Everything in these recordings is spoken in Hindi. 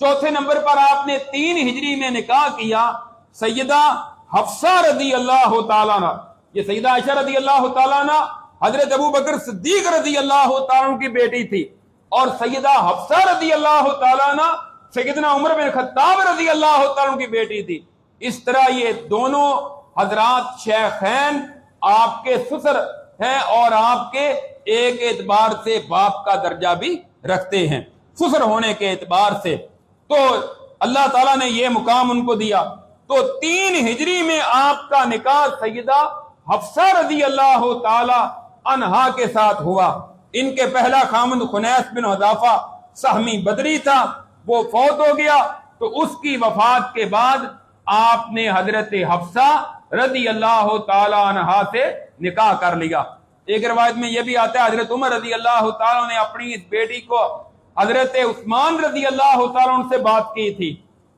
चौथे नंबर पर आपने 3 हिजरी में निकाह किया सैयदा हफ्सा रदी अल्लाह ताला अन्हा। ये सैयदा आयशा रदी अल्लाह ताला अन्हा हजरत अबू बकर सिद्दीक रदी अल्लाह ताला अन्हु की बेटी थी, और सैयदा हफ्सा रदी अल्लाह ताला अन्हा सैयदना उमर बिन खत्ताब रदी अल्लाह ताला अन्हु की बेटी थी। इस तरह ये दोनों हजरात शेखैन आपके ससुर हैं और आपके एक एतबार से बाप का दर्जा भी रखते हैं, ससुर होने के एतबार से। तो अल्लाह ताला ने यह मुकाम उनको दिया। तो 3 हिजरी में आपका निकाह सैयदा हफ्सा रजी अल्लाह ताला अन्हा के साथ हुआ। इनके पहला खामद खुनैस बिन हुज़ाफा सहमी बदरी था, वो फौत हो गया। तो उसकी वफात के बाद आपने हजरत हफ्सा रजी अल्लाह ताला अन्हा से निकाह कर लिया। एक रिवायत में यह भी आता है हजरत उमर रजी अल्लाह ताला ने अपनी इस बेटी को हजरत उस्मान रजी अल्लाह ताला से बात की थी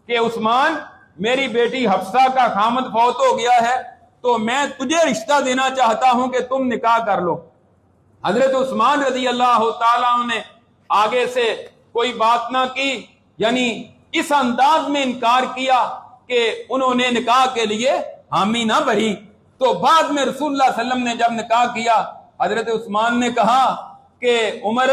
कि उस्मान, मेरी बेटी हफ्सा का खामद फौत हो गया है, तो मैं तुझे रिश्ता देना चाहता हूं कि तुम निकाह कर लो। हजरत उस्मान रजी अल्लाह ताला ने आगे से कोई बात ना की, यानी इस अंदाज में इनकार किया कि उन्होंने निकाह के लिए हामी ना भरी। तो बाद में रसूलुल्लाह सल्लल्लाहु अलैहि वसल्लम ने जब निकाह किया, हजरत उस्मान ने कहा कि उमर,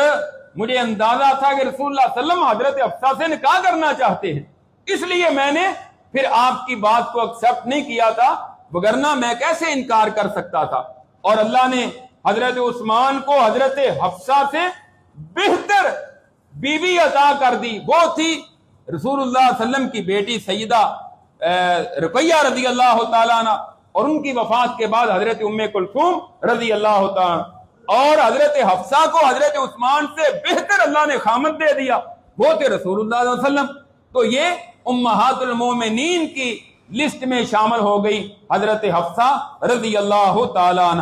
मुझे अंदाजा था कि रसूलुल्लाह सल्लल्लाहु अलैहि वसल्लम हजरत हफ्सा से निकाह करना चाहते हैं, इसलिए मैंने फिर आपकी बात को एक्सेप्ट नहीं किया था, वगरना मैं कैसे इनकार कर सकता था। और अल्लाह ने हजरत उस्मान को हजरत हफ्सा से बेहतर बीवी अता कर दी। वो थी रसूलुल्लाह सल्लल्लाहु अलैहि वसल्लम की बेटी सैयदा रुकैया रजी अल्लाह ताला अन्हा, और उनकी वफात के बाद हजरत उम्मे कुलसूम रजी अल्लाह ताला, और हजरत हफ्सा को हजरत उस्मान से बेहतर अल्लाह ने खामद दे दिया, वो थे रसूलुल्लाह सल्लल्लाहु अलैहि वसल्लम। तो ये उम्महातुल मोमिनीन की लिस्ट में शामिल हो गई हजरत हफ्सा रजी अल्लाह ताला अन्हा।